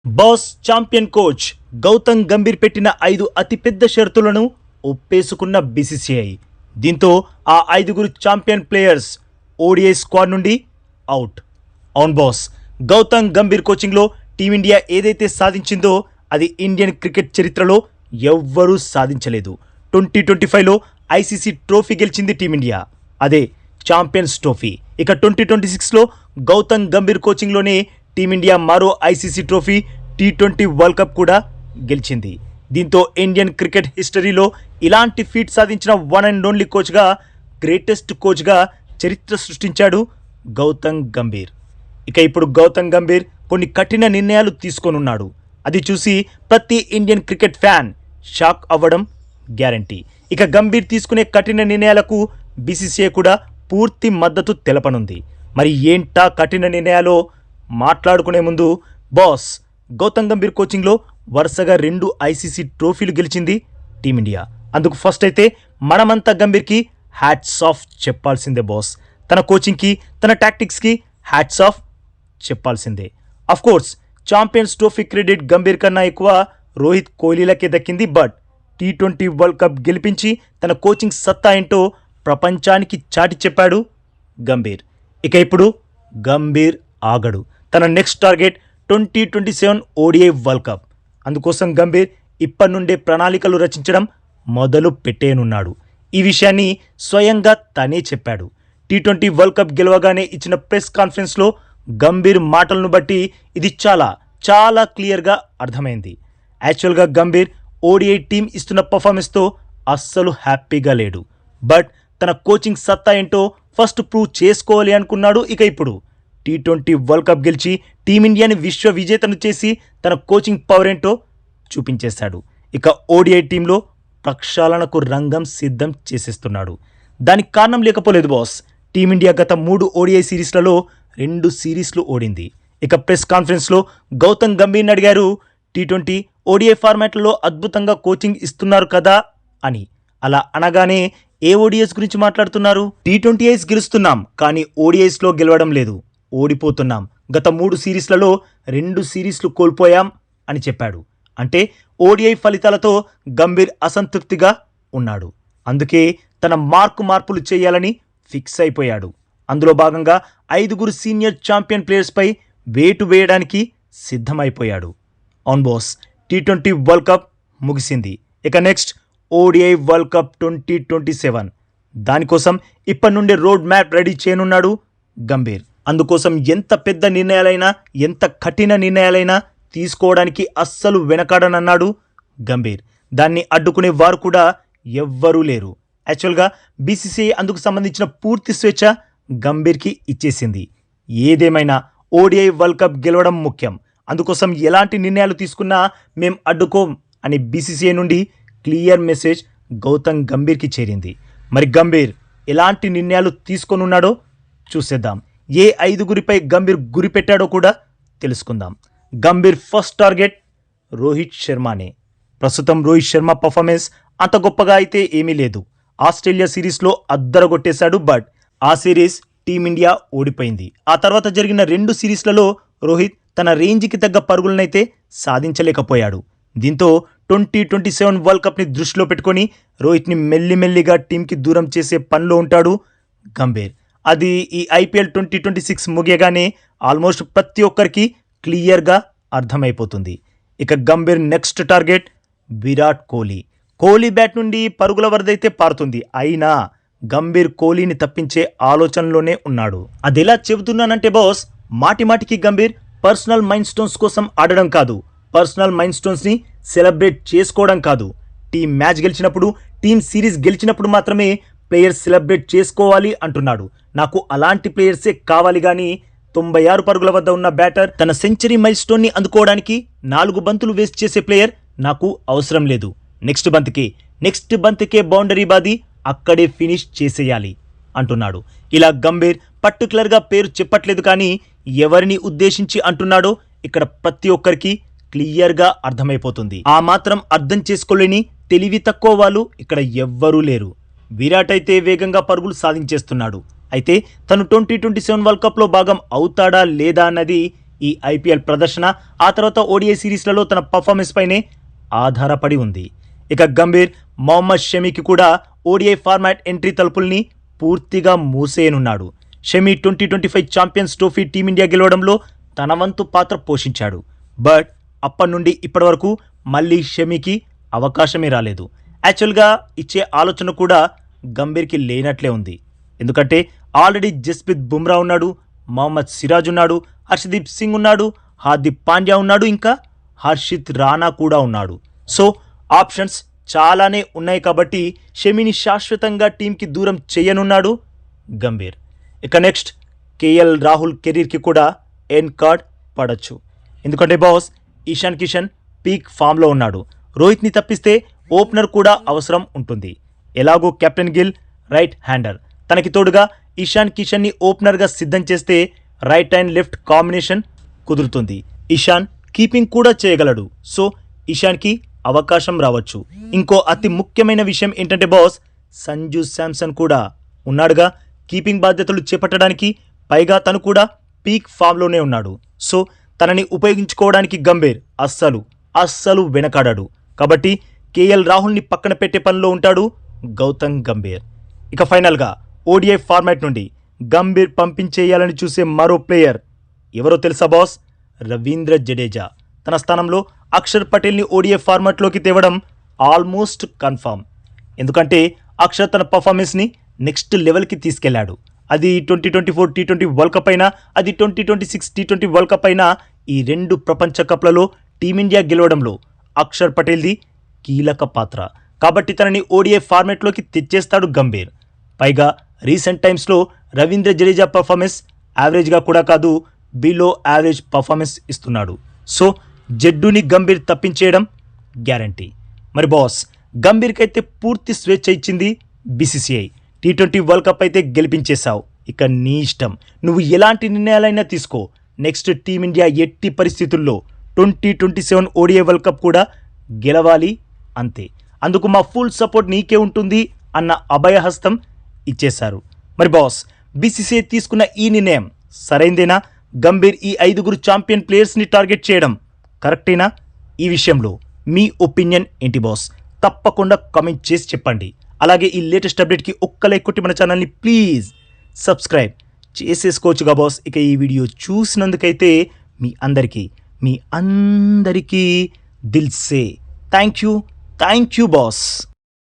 Boss champion coach Gautam Gambhir పెట్టిన 5 అతిపెద్ద షరతులను ఒప్పేసుకున్న బీసీసీఐ. దీంతో ఆ 5గురు ఛాంపియన్ ప్లేయర్స్ ఓడిఐ స్క్వాడ్ నుండి అవుట్. అవును బాస్, గౌతమ్ గంభీర్ కోచింగ్లో టీమిండియా ఏదైతే సాధించిందో అది ఇండియన్ క్రికెట్ చరిత్రలో ఎవ్వరూ సాధించలేదు. 2025లో ఐసీసీ ట్రోఫీ గెలిచింది టీమిండియా, అదే ఛాంపియన్స్ ట్రోఫీ. ఇక 2026లో గౌతమ్ గంభీర్ కోచింగ్లోనే టీమిండియా మరో ICC trophy T20 world cup కూడా గెలిచింది. దీంతో ఇండియన్ క్రికెట్ హిస్టరీలో ఇలాంటి ఫీట్ సాధించిన వన్ అండ్ ఓన్లీ కోచ్గా, గ్రేటెస్ట్ కోచ్గా చరిత్ర సృష్టించాడు గౌతమ్ గంభీర్. ఇక ఇప్పుడు గౌతమ్ గంభీర్ కొన్ని కఠిన నిర్ణయాలు తీసుకోనున్నాడు. అది చూసి ప్రతి ఇండియన్ క్రికెట్ ఫ్యాన్ షాక్ అవ్వడం గ్యారంటీ. ఇక గంభీర్ తీసుకునే కఠిన నిర్ణయాలకు బీసీసీఐ కూడా పూర్తి మద్దతు తెలపనుంది. మరి ఏంటా కఠిన నిర్ణయాలో మాట్లాడుకునే ముందు, బాస్ గౌతమ్ గంభీర్ కోచింగ్లో వరుసగా 2 ఐసీసీ ట్రోఫీలు గెలిచింది టీమిండియా. అందుకు ఫస్ట్ అయితే మనమంతా గంభీర్కి హ్యాట్స్ ఆఫ్ చెప్పాల్సిందే బాస్. తన కోచింగ్కి, తన టాక్టిక్స్కి హ్యాట్స్ ఆఫ్ చెప్పాల్సిందే. Course champions trophy credit Gambhir కన్నా ఎక్కువ రోహిత్ కోహ్లీలకే దక్కింది. బట్ T20 వరల్డ్ కప్ గెలిపించి తన కోచింగ్ సత్తా ఏంటో ప్రపంచానికి చాటి చెప్పాడు గంభీర్. ఇక ఇప్పుడు గంభీర్ ఆగడు. తన next target 2027 ODI world cup. అందుకోసం గంభీర్ ఇప్పటి నుండే ప్రణాళికలు రచించడం మొదలు పెట్టేనున్నాడు. ఈ విషయాన్ని స్వయంగా తనే చెప్పాడు. T20 వరల్డ్ కప్ గెలవగానే ఇచ్చిన ప్రెస్ కాన్ఫరెన్స్లో గంభీర్ మాటలను బట్టి ఇది చాలా చాలా క్లియర్గా అర్థమైంది. యాక్చువల్గా గంభీర్ ఓడిఐ టీం ఇస్తున్న పర్ఫార్మెన్స్తో అస్సలు హ్యాపీగా లేడు. బట్ తన కోచింగ్ సత్తా ఏంటో ఫస్ట్ ప్రూవ్ చేసుకోవాలి అనుకున్నాడు. ఇక ఇప్పుడు T20 వరల్డ్ కప్ గెలిచి టీమిండియాని విశ్వ విజేతను చేసి తన కోచింగ్ పవర్ ఏంటో చూపించేశాడు. ఇక ఓడిఐ టీంలో ప్రక్షాళనకు రంగం సిద్ధం చేసేస్తున్నాడు. దానికి కారణం లేకపోలేదు బాస్. టీమిండియా గత 3 ఓడిఐ సిరీస్లలో 2 సిరీస్లు ఓడింది. ఇక ప్రెస్ కాన్ఫరెన్స్లో గౌతమ్ గంభీర్ని అడిగారు, T20 ఓడిఐ ఫార్మాట్లలో అద్భుతంగా కోచింగ్ ఇస్తున్నారు కదా అని. అలా అనగానే ఏ ఓడిఐస్ గురించి మాట్లాడుతున్నారు? T20s గెలుస్తున్నాం, కానీ ఓడిఐస్లో గెలవడం లేదు, ఓడిపోతున్నాం. గత 3 సిరీస్లలో 2 సిరీస్లు కోల్పోయాం అని చెప్పాడు. అంటే ఓడిఐ ఫలితాలతో గంభీర్ అసంతృప్తిగా ఉన్నాడు. అందుకే తన మార్పులు చేయాలని ఫిక్స్ అయిపోయాడు. అందులో భాగంగా 5గురు సీనియర్ ఛాంపియన్ ప్లేయర్స్పై వేటు వేయడానికి సిద్ధమైపోయాడు. ఆన్ బాస్, T20 వరల్డ్ కప్ ముగిసింది. ఇక నెక్స్ట్ ఓడిఐ వరల్డ్ కప్ 2027. దానికోసం ఇప్పటి నుండి రోడ్ మ్యాప్ రెడీ చేయనున్నాడు గంభీర్. అందుకోసం ఎంత పెద్ద నిర్ణయాలైనా, ఎంత కఠిన నిర్ణయాలైనా తీసుకోవడానికి అస్సలు వెనకాడనన్నాడు గంభీర్. దాన్ని అడ్డుకునే వారు కూడా ఎవ్వరూ లేరు. యాక్చువల్గా బీసీసీఐ అందుకు సంబంధించిన పూర్తి స్వేచ్ఛ గంభీర్కి ఇచ్చేసింది. ఏదేమైనా ఓడిఐ వరల్డ్ కప్ గెలవడం ముఖ్యం. అందుకోసం ఎలాంటి నిర్ణయాలు తీసుకున్నా మేం అడ్డుకోం అని బీసీసీఐ నుండి క్లియర్ మెసేజ్ గౌతమ్ గంభీర్కి చేరింది. మరి గంభీర్ ఎలాంటి నిర్ణయాలు తీసుకొనున్నాడో చూసేద్దాం. ఏ 5గురిపై గంభీర్ గురి పెట్టాడో కూడా తెలుసుకుందాం. గంభీర్ ఫస్ట్ టార్గెట్ రోహిత్ శర్మనే. ప్రస్తుతం రోహిత్ శర్మ పర్ఫార్మెన్స్ అంత గొప్పగా అయితే ఏమీ లేదు. ఆస్ట్రేలియా సిరీస్లో అద్దరగొట్టేశాడు. బట్ ఆ సిరీస్ టీమిండియా ఓడిపోయింది. ఆ తర్వాత జరిగిన 2 సిరీస్లలో రోహిత్ తన రేంజ్కి తగ్గ పరుగులనైతే సాధించలేకపోయాడు. దీంతో 2027 వరల్డ్ కప్ని దృష్టిలో పెట్టుకొని రోహిత్ని మెల్లిమెల్లిగా టీంకి దూరం చేసే పనిలో ఉంటాడు గంభీర్. అది ఈ ఐపీఎల్ 2026 ముగియగానే ఆల్మోస్ట్ ప్రతి ఒక్కరికి క్లియర్గా అర్థమైపోతుంది. ఇక Gambhir next target Virat Kohli. Kohli bat నుండి పరుగుల వరదైతే పారుతుంది. అయినా గంభీర్ కోహ్లీని తప్పించే ఆలోచనలోనే ఉన్నాడు. అది ఎలా చెబుతున్నానంటే బాస్, మాటిమాటికి గంభీర్ పర్సనల్ మైల్ స్టోన్స్ కోసం ఆడడం కాదు, పర్సనల్ మైల్ స్టోన్స్ని సెలబ్రేట్ చేసుకోవడం కాదు. టీం మ్యాచ్ గెలిచినప్పుడు, టీం సిరీస్ గెలిచినప్పుడు మాత్రమే ప్లేయర్స్ సెలబ్రేట్ చేసుకోవాలి అంటున్నాడు. నాకు అలాంటి ప్లేయర్సే కావాలి, కానీ 96 పరుగుల వద్ద ఉన్న బ్యాటర్ తన సెంచరీ మైల్ స్టోన్ని అందుకోవడానికి 4 బంతులు వేస్ట్ చేసే ప్లేయర్ నాకు అవసరం లేదు. నెక్స్ట్ బంతికే బౌండరీ బాది అక్కడే ఫినిష్ చేసేయాలి అంటున్నాడు. ఇలా గంభీర్ పర్టికులర్గా పేరు చెప్పట్లేదు, కానీ ఎవరిని ఉద్దేశించి అంటున్నాడో ఇక్కడ ప్రతి ఒక్కరికి క్లియర్గా అర్థమైపోతుంది. ఆ మాత్రం అర్థం చేసుకోలేని తెలివి తక్కువ వాళ్ళు ఇక్కడ ఎవ్వరూ లేరు. విరాట్ అయితే వేగంగా పరుగులు సాధించేస్తున్నాడు. అయితే తను 2027 వరల్డ్ కప్లో భాగం అవుతాడా లేదా అన్నది ఈ ఐపీఎల్ ప్రదర్శన ఆ తర్వాత ఓడిఐ సిరీస్లలో తన పర్ఫార్మెన్స్ పైనే ఆధారపడి ఉంది. ఇక గంభీర్, మొహమ్మద్ షమీకి కూడా ఓడిఐ ఫార్మాట్ ఎంట్రీ తలుపుల్ని పూర్తిగా మూసేయనున్నాడు. షమీ 2025 ఛాంపియన్స్ ట్రోఫీ టీమిండియా గెలవడంలో తన వంతు పాత్ర పోషించాడు. బట్ అప్పటి నుండి ఇప్పటి వరకు మళ్ళీ షమీకి అవకాశమే రాలేదు. యాక్చువల్గా ఇచ్చే ఆలోచన కూడా గంభీర్కి లేనట్లే ఉంది. ఎందుకంటే ఆల్రెడీ జస్ప్రీత్ బుమ్రా ఉన్నాడు, మొహమ్మద్ సిరాజ్ ఉన్నాడు, హర్షదీప్ సింగ్ ఉన్నాడు, హార్దిక్ పాండ్యా ఉన్నాడు, ఇంకా హర్షిత్ రాణా కూడా ఉన్నాడు. సో ఆప్షన్స్ చాలానే ఉన్నాయి కాబట్టి షమీని శాశ్వతంగా టీంకి దూరం చేయనున్నాడు గంభీర్. ఇక నెక్స్ట్ కేఎల్ రాహుల్ కెరీర్కి కూడా ఎండ్ కార్డ్ పడచ్చు. ఎందుకంటే బాస్ ఇషాన్ కిషన్ పీక్ ఫామ్లో ఉన్నాడు. రోహిత్ని తప్పిస్తే ఓపెనర్ కూడా అవసరం ఉంటుంది. ఎలాగో కెప్టెన్ గిల్ రైట్ హ్యాండర్, తనకి తోడుగా ఇషాన్ కిషన్ని ఓపెనర్గా సిద్ధం చేస్తే రైట్ అండ్ లెఫ్ట్ కాంబినేషన్ కుదురుతుంది. ఇషాన్ కీపింగ్ కూడా చేయగలడు. సో ఇషాన్కి అవకాశం రావచ్చు. ఇంకో అతి ముఖ్యమైన విషయం ఏంటంటే బాస్ సంజు శాంసన్ కూడా ఉన్నాడుగా కీపింగ్ బాధ్యతలు చేపట్టడానికి. పైగా తను కూడా పీక్ ఫామ్లోనే ఉన్నాడు. సో తనని ఉపయోగించుకోవడానికి గంభీర్ అస్సలు వెనకాడాడు. కాబట్టి కేఎల్ రాహుల్ని పక్కన పెట్టే పనిలో ఉంటాడు గౌతమ్ గంభీర్. ఇక ఫైనల్గా ఓడిఐ ఫార్మాట్ నుండి గంభీర్ పంపించేయాలని చూసే మరో ప్లేయర్ ఎవరో తెలుసా బాస్? రవీంద్ర జడేజా. తన స్థానంలో అక్షర్ పటేల్ని ఓడిఐ ఫార్మాట్లోకి తేవడం ఆల్మోస్ట్ కన్ఫామ్. ఎందుకంటే అక్షర్ తన పర్ఫార్మెన్స్ని నెక్స్ట్ లెవెల్కి తీసుకెళ్లాడు. అది 2024 టీ20 వరల్డ్ కప్ అయినా, అది 2026 టీ20 వరల్డ్ కప్ అయినా, ఈ 2 ప్రపంచ కప్లలో టీమిండియా గెలవడంలో అక్షర్ పటేల్ది కీలక పాత్ర. కాబట్టి తనని ఓడిఐ ఫార్మాట్లోకి తెచ్చేస్తాడు గంభీర్. పైగా రీసెంట్ టైమ్స్లో రవీంద్ర జడేజా పర్ఫార్మెన్స్ యావరేజ్గా కూడా కాదు, బిలో యావరేజ్ పర్ఫార్మెన్స్ ఇస్తున్నాడు. సో జడ్డుని గంభీర్ తప్పించేయడం గ్యారంటీ. మరి బాస్ గంభీర్కి అయితే పూర్తి స్వేచ్ఛ ఇచ్చింది బీసీసీఐ. టీ20 వరల్డ్ కప్ అయితే గెలిపించేశావు. ఇక నీ ఇష్టం, నువ్వు ఎలాంటి నిర్ణయాలైనా తీసుకో. నెక్స్ట్ టీమిండియా ఎట్టి పరిస్థితుల్లో 2027 ఓడిఐ వరల్డ్ కప్ కూడా గెలవాలి అంతే. అందుకు మా ఫుల్ సపోర్ట్ నీకే ఉంటుంది అన్న అభయహస్తం ఇచ్చేశారు. మరి బాస్ బీసీసీఐ తీసుకున్న ఈ నిర్ణయం సరైందేనా? గంభీర్ ఈ 5 ఛాంపియన్ ప్లేయర్స్ని టార్గెట్ చేయడం కరెక్టేనా? ఈ విషయంలో మీ ఒపీనియన్ ఏంటి బాస్? తప్పకుండా కామెంట్ చేసి చెప్పండి. అలాగే ఈ లేటెస్ట్ అప్డేట్కి ఒక్క లైక్ కొట్టి మన ఛానల్ని ప్లీజ్ సబ్స్క్రైబ్ చేసేసుకోవచ్చుగా బాస్. ఇక ఈ వీడియో చూసినందుకైతే మీ అందరికీ దిల్ సే థ్యాంక్ యూ బాస్.